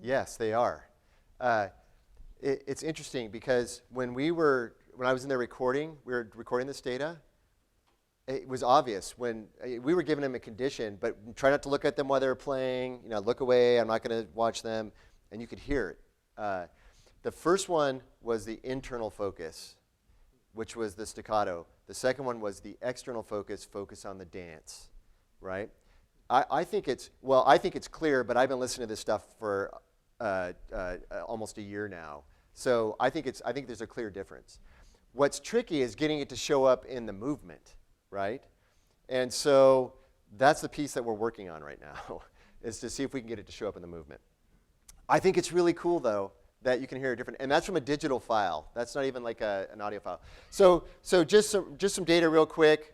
Yes, they are. It's interesting because when I was in there recording, we were recording this data. It was obvious when we were giving them a condition, but try not to look at them while they were playing. Look away. I'm not going to watch them, and you could hear it. The first one was the internal focus, which was the staccato. The second one was the external focus on the dance, right? I think it's clear, but I've been listening to this stuff for almost a year now. So I think there's a clear difference. What's tricky is getting it to show up in the movement, right? And so that's the piece that we're working on right now, is to see if we can get it to show up in the movement. I think it's really cool, though, that you can hear it different. And that's from a digital file. That's not even like an audio file. So just some data real quick.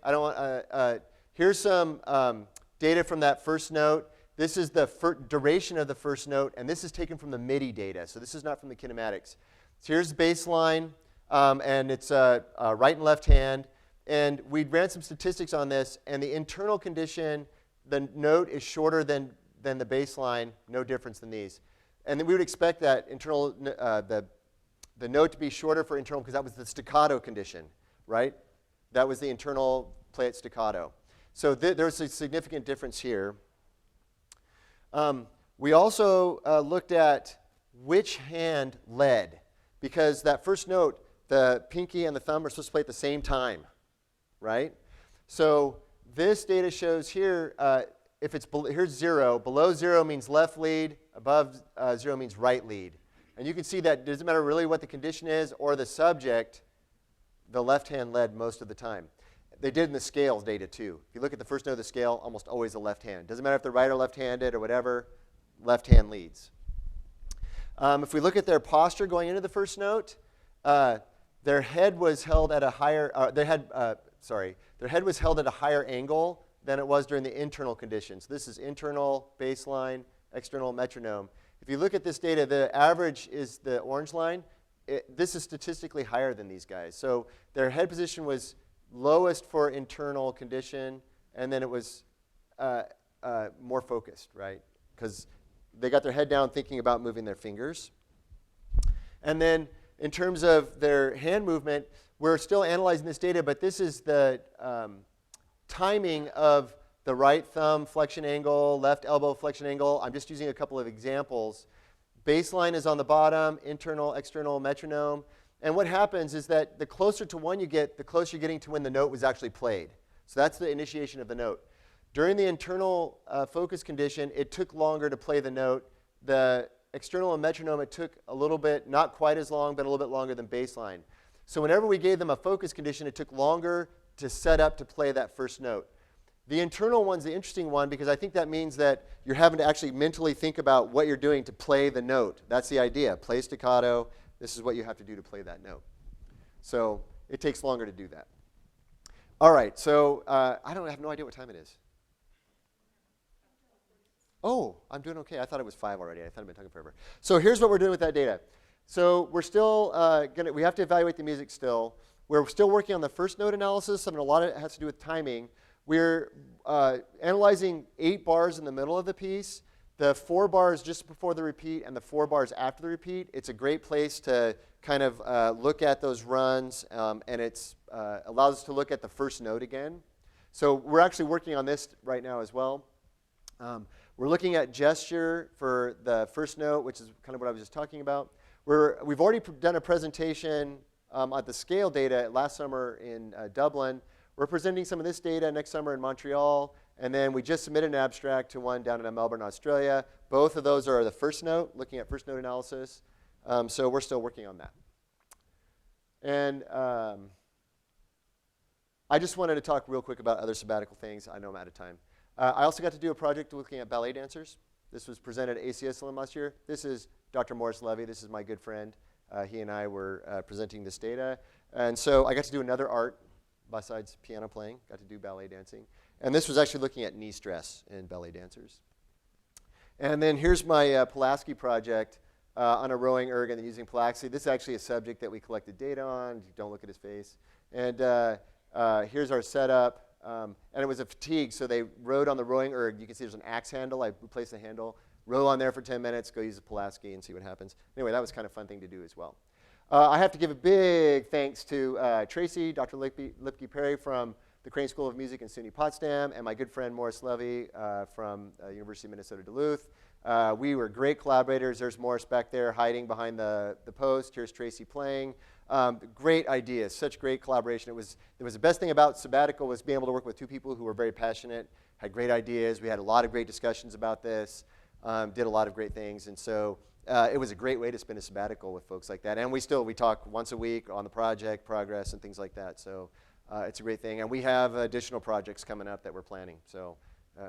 Here's some data from that first note. This is the duration of the first note, and this is taken from the MIDI data. So this is not from the kinematics. So here's the baseline, and it's right and left hand. And we ran some statistics on this, and the internal condition, the note is shorter than the baseline, no difference than these. And then we would expect that internal, the note to be shorter for internal because that was the staccato condition, right? That was the internal play at staccato. So there's a significant difference here. We also looked at which hand led, because that first note, the pinky and the thumb are supposed to play at the same time, right? So this data shows here, here's 0. Below 0 means left lead. Above 0 means right lead. And you can see that it doesn't matter really what the condition is or the subject, the left hand led most of the time. They did in the scales data too. If you look at the first note of the scale, almost always the left hand. Doesn't matter if they're right or left-handed or whatever, left hand leads. If we look at their posture going into the first note, their head was held at a higher, their head was held at a higher angle than it was during the internal conditions. This is internal, baseline, external, metronome. If you look at this data, the average is the orange line. This is statistically higher than these guys. So their head position was lowest for internal condition, and then it was more focused, right? Because they got their head down thinking about moving their fingers. And then in terms of their hand movement, we're still analyzing this data, but this is the timing of the right thumb flexion angle, left elbow flexion angle. I'm just using a couple of examples. Baseline is on the bottom, internal, external, metronome. And what happens is that the closer to one you get, the closer you're getting to when the note was actually played. So that's the initiation of the note. During the internal focus condition, it took longer to play the note. The external and metronome, it took a little bit, not quite as long, but a little bit longer than baseline. So whenever we gave them a focus condition, it took longer to set up to play that first note. The internal one's the interesting one because I think that means that you're having to actually mentally think about what you're doing to play the note. That's the idea. Play staccato. This is what you have to do to play that note. So it takes longer to do that. All right, so I have no idea what time it is. Oh, I'm doing okay. I thought it was 5 already. I thought I'd been talking forever. So here's what we're doing with that data. So we're still we have to evaluate the music still. We're still working on the first note analysis. I mean, a lot of it has to do with timing. We're analyzing 8 bars in the middle of the piece, the 4 bars just before the repeat, and the 4 bars after the repeat. It's a great place to kind of look at those runs, and it allows us to look at the first note again. So we're actually working on this right now as well. We're looking at gesture for the first note, which is kind of what I was just talking about. We've already done a presentation at the scale data last summer in Dublin. We're presenting some of this data next summer in Montreal, and then we just submitted an abstract to one down in Melbourne, Australia. Both of those are the first note, looking at first note analysis. So we're still working on that. And I just wanted to talk real quick about other sabbatical things. I know I'm out of time. I also got to do a project looking at ballet dancers. This was presented at ACSLM last year. This is Dr. Morris Levy. This is my good friend. He and I were presenting this data. And so I got to do another art besides piano playing. Got to do ballet dancing. And this was actually looking at knee stress in ballet dancers. And then here's my Pulaski project on a rowing erg and then using Pulaski. This is actually a subject that we collected data on. Don't look at his face. And here's our setup. And it was a fatigue, so they rode on the rowing erg. You can see there's an axe handle. I replaced the handle. row on there for 10 minutes, go use the Pulaski and see what happens. Anyway, that was kind of a fun thing to do as well. I have to give a big thanks to Tracy, Dr. Lipke-Perry from the Crane School of Music in SUNY Potsdam, and my good friend Morris Levy from University of Minnesota Duluth. We were great collaborators. There's Morris back there hiding behind the post. Here's Tracy playing. Great ideas, such great collaboration. It was the best thing about Sabbatical was being able to work with two people who were very passionate, had great ideas. We had a lot of great discussions about this, did a lot of great things, and so it was a great way to spend a sabbatical with folks like that. And we talk once a week on the project, progress, and things like that. So it's a great thing. And we have additional projects coming up that we're planning. So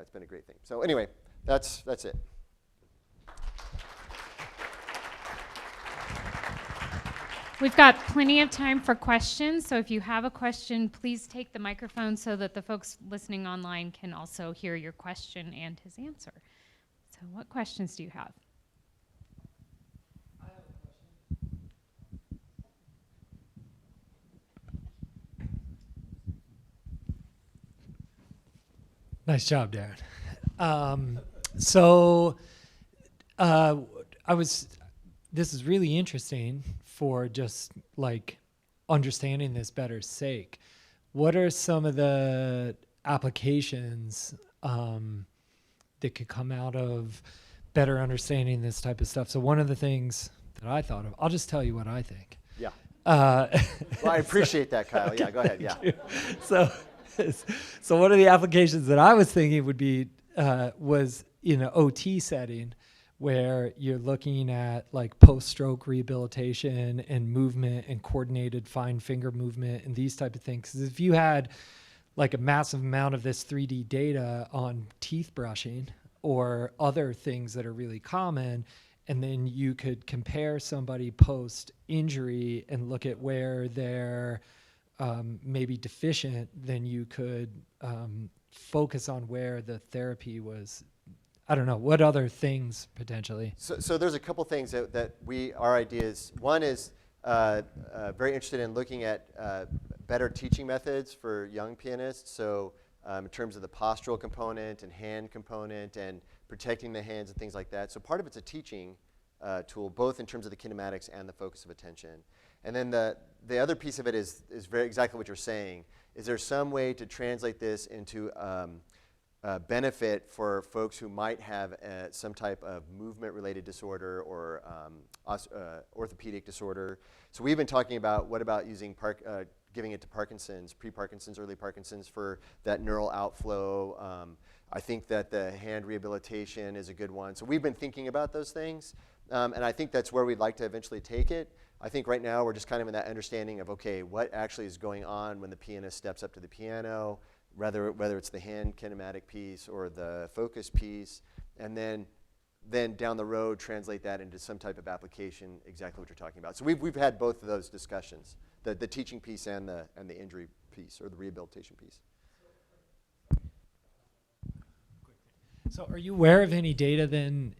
it's been a great thing. So anyway, that's it. We've got plenty of time for questions, so if you have a question, please take the microphone so that the folks listening online can also hear your question and his answer. So what questions do you have? I have a question. Nice job, Darren. This is really interesting for just like understanding this better sake. What are some of the applications that could come out of better understanding this type of stuff? So one of the things that I thought of, I'll just tell you what I think. Yeah. Well, I appreciate that, Kyle. Okay, Yeah, go ahead. Yeah. So one of the applications that I was thinking would be was in an OT setting where you're looking at like post-stroke rehabilitation and movement and coordinated fine finger movement and these type of things. 'Cause if you had like a massive amount of this 3D data on teeth brushing or other things that are really common, and then you could compare somebody post-injury and look at where they're maybe deficient, then you could focus on where the therapy was. I don't know, what other things potentially? So there's a couple things that our ideas. One is very interested in looking at better teaching methods for young pianists. So in terms of the postural component and hand component and protecting the hands and things like that. So part of it's a teaching tool, both in terms of the kinematics and the focus of attention. And then the other piece of it is very exactly what you're saying. Is there some way to translate this into benefit for folks who might have some type of movement-related disorder or orthopedic disorder? So we've been talking about what about using giving it to Parkinson's, pre-Parkinson's, early Parkinson's for that neural outflow. I think that the hand rehabilitation is a good one. So we've been thinking about those things, and I think that's where we'd like to eventually take it. I think right now we're just kind of in that understanding of, okay, what actually is going on when the pianist steps up to the piano, whether it's the hand kinematic piece or the focus piece, and then down the road translate that into some type of application, exactly what you're talking about. So we've had both of those discussions, the teaching piece and the injury piece or the rehabilitation piece. So are you aware of any data then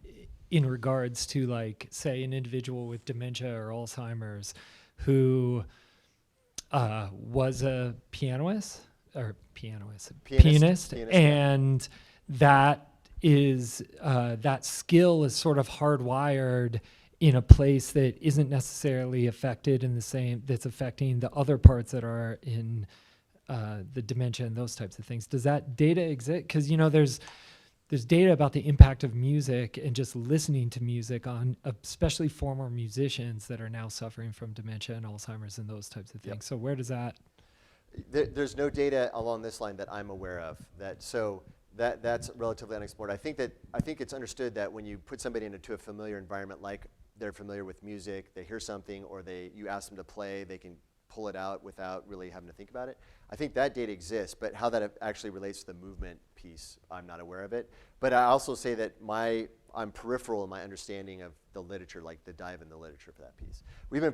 in regards to like, say, an individual with dementia or Alzheimer's who was a pianist, and that is that skill is sort of hardwired in a place that isn't necessarily affected in the same, that's affecting the other parts that are in the dementia and those types of things. Does that data exist? Because, you know, there's data about the impact of music and just listening to music on especially former musicians that are now suffering from dementia and Alzheimer's and those types of things. Yep. So where does that? There's no data along this line that I'm aware of. That's relatively unexplored. I think it's understood that when you put somebody into a familiar environment, like they're familiar with music, they hear something, or you ask them to play, they can pull it out without really having to think about it. I think that data exists, but how that actually relates to the movement piece, I'm not aware of it. But I also say that I'm peripheral in my understanding of the literature, like the dive in the literature for that piece.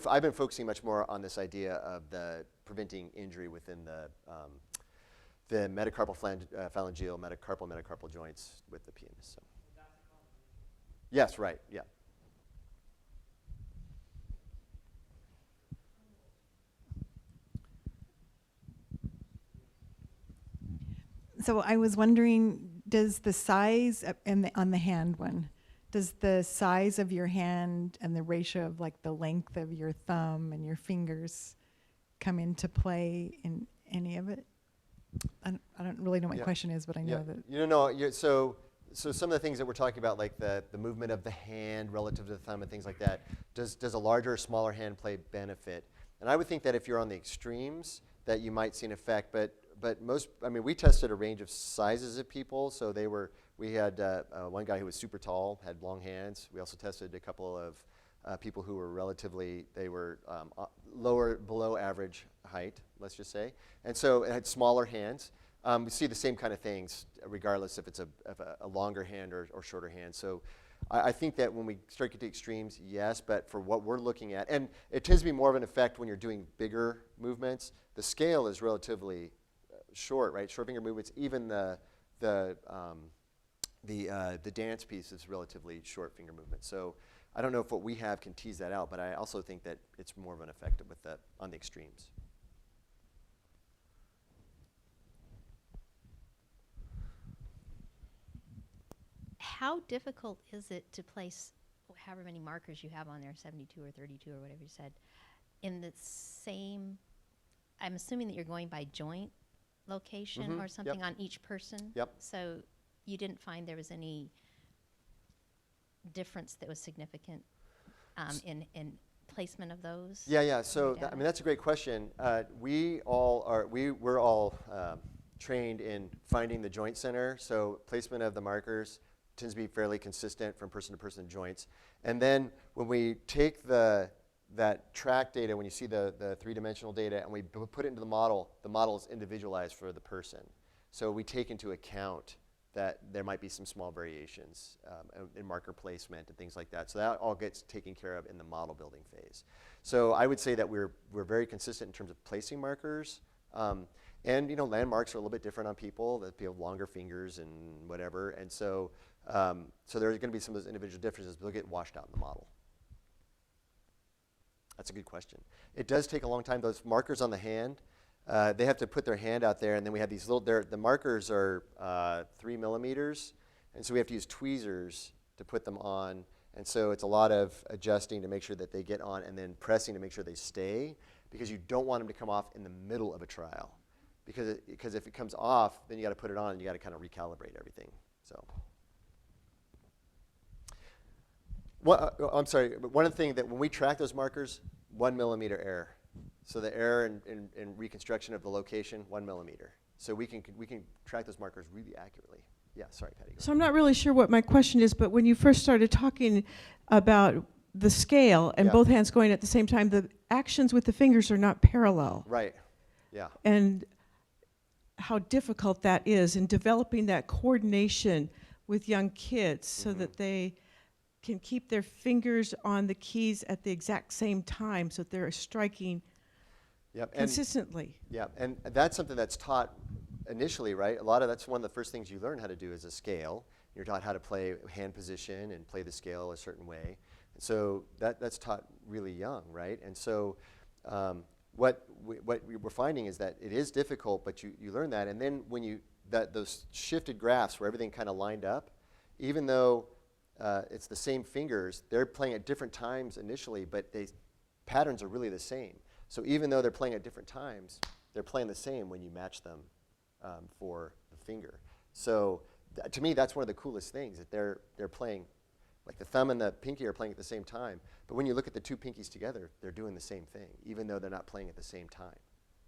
I've been focusing much more on this idea of the preventing injury within the metacarpal phalangeal, metacarpal joints with the pianist. So. Yes, right, yeah. So I was wondering, does the size on the hand one, Does the size of your hand and the ratio of like the length of your thumb and your fingers come into play in any of it? I don't really know what my question is, but I know that. You know, so some of the things that we're talking about, like the movement of the hand relative to the thumb and things like that, does a larger or smaller hand play benefit? And I would think that if you're on the extremes, that you might see an effect. But most, I mean, we tested a range of sizes of people. So we had one guy who was super tall, had long hands. We also tested a couple of people who were lower, below average height, let's just say. And so it had smaller hands. We see the same kind of things regardless if it's a longer hand or shorter hand. So I think that when we start getting to extremes, yes, but for what we're looking at, and it tends to be more of an effect when you're doing bigger movements. The scale is relatively short, right? Short finger movements, even the dance piece is relatively short finger movement. So I don't know if what we have can tease that out, but I also think that it's more of an effect with that on the extremes. How difficult is it to place however many markers you have on there, 72 or 32 or whatever you said, in the same, I'm assuming that you're going by joint location or something on each person? Yep. So you didn't find there was any difference that was significant in placement of those? Yeah. So I mean, that's a great question. We're all trained in finding the joint center. So placement of the markers tends to be fairly consistent from person to person joints. And then when we take that track data, when you see the three-dimensional data, and we put it into the model is individualized for the person. So we take into account that there might be some small variations in marker placement and things like that. So that all gets taken care of in the model building phase. So I would say that we're very consistent in terms of placing markers. And landmarks are a little bit different on people. That people have longer fingers and whatever. And so there's going to be some of those individual differences, but they'll get washed out in the model. That's a good question. It does take a long time. Those markers on the hand, they have to put their hand out there, and then we have these the markers are 3 millimeters, and so we have to use tweezers to put them on. And so it's a lot of adjusting to make sure that they get on, and then pressing to make sure they stay, because you don't want them to come off in the middle of a trial. Because if it comes off, then you got to put it on, and you got to kind of recalibrate everything. So. I'm sorry, but one of the things that when we track those markers, 1 millimeter error. So the error in reconstruction of the location, 1 millimeter. So we can track those markers really accurately. Yeah, sorry, Patty. So I'm not really sure what my question is, but when you first started talking about the scale and both hands going at the same time, the actions with the fingers are not parallel. Right, yeah. And how difficult that is in developing that coordination with young kids so that they can keep their fingers on the keys at the exact same time so that they're striking consistently. And that's something that's taught initially, right? That's one of the first things you learn how to do is a scale. You're taught how to play hand position and play the scale a certain way. And so that's taught really young, right? And so what we're finding is that it is difficult, but you learn that. And then when those shifted graphs where everything kind of lined up, even though it's the same fingers, they're playing at different times initially, but patterns are really the same. So even though they're playing at different times, they're playing the same when you match them for the finger. So to me, that's one of the coolest things, that they're playing, like the thumb and the pinky are playing at the same time. But when you look at the two pinkies together, they're doing the same thing, even though they're not playing at the same time,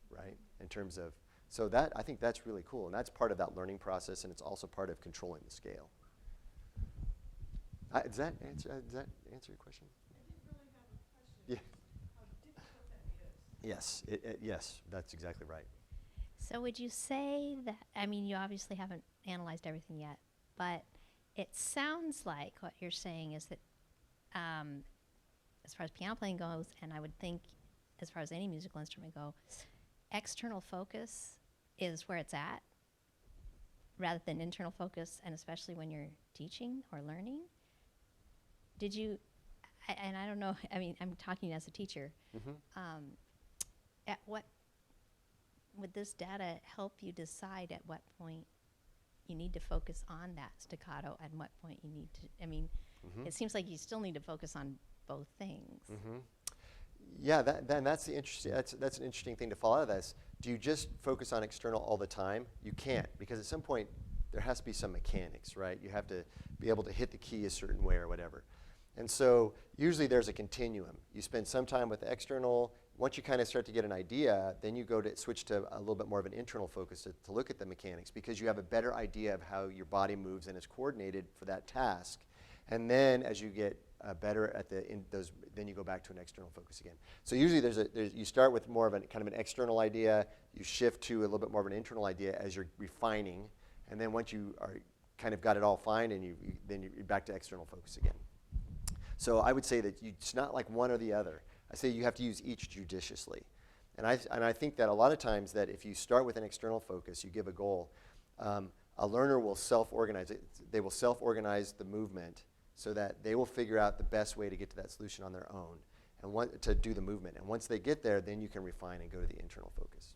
right? In terms of, so I think that's really cool. And that's part of that learning process, and it's also part of controlling the scale. Does that answer your question? I didn't really have a question. Yeah. How difficult that is. Yes, that's exactly right. So would you say that, I mean, you obviously haven't analyzed everything yet, but it sounds like what you're saying is that as far as piano playing goes, and I would think as far as any musical instrument goes, external focus is where it's at rather than internal focus, and especially when you're teaching or learning. Did you, and I don't know, I mean, I'm talking as a teacher, at what, would this data help you decide at what point you need to focus on that staccato and what point you need to, I mean, it seems like you still need to focus on both things. Yeah, that's an interesting thing to fall out of this. Do you just focus on external all the time? You can't, because at some point there has to be some mechanics, right? You have to be able to hit the key a certain way or whatever. And so usually there's a continuum. You spend some time with the external. Once you kind of start to get an idea, then you go to switch to a little bit more of an internal focus to look at the mechanics, because you have a better idea of how your body moves and is coordinated for that task. And then as you get better at then you go back to an external focus again. So usually you start with more of a kind of an external idea, you shift to a little bit more of an internal idea as you're refining, and then once you are kind of got it all fine, and then you're back to external focus again. So I would say that it's not like one or the other. I say you have to use each judiciously. And I think that a lot of times that if you start with an external focus, you give a goal, a learner will self-organize it. They will self-organize the movement so that they will figure out the best way to get to that solution on their own and to do the movement. And once they get there, then you can refine and go to the internal focus.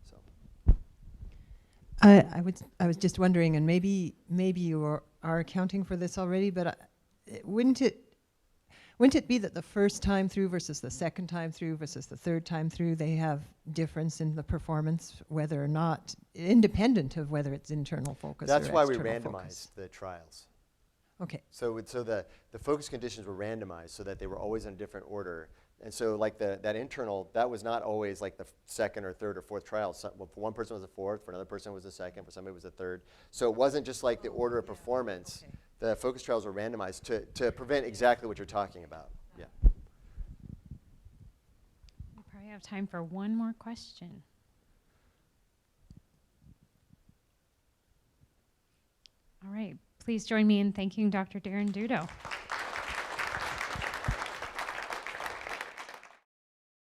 So I was just wondering, and maybe you are accounting for this already, but wouldn't it be that the first time through versus the second time through versus the third time through, they have difference in the performance, whether or not, independent of whether it's internal focus or that's why we external randomized focus? the trials. Okay. So the focus conditions were randomized so that they were always in a different order. And so like that internal, that was not always like the second or third or fourth trial. For one person it was the fourth, for another person it was the second, for somebody it was the third. So it wasn't just like the order of performance. Okay. The focus trials were randomized to prevent exactly what you're talking about. Yeah. We probably have time for one more question. All right, please join me in thanking Dr. Darren Dutto.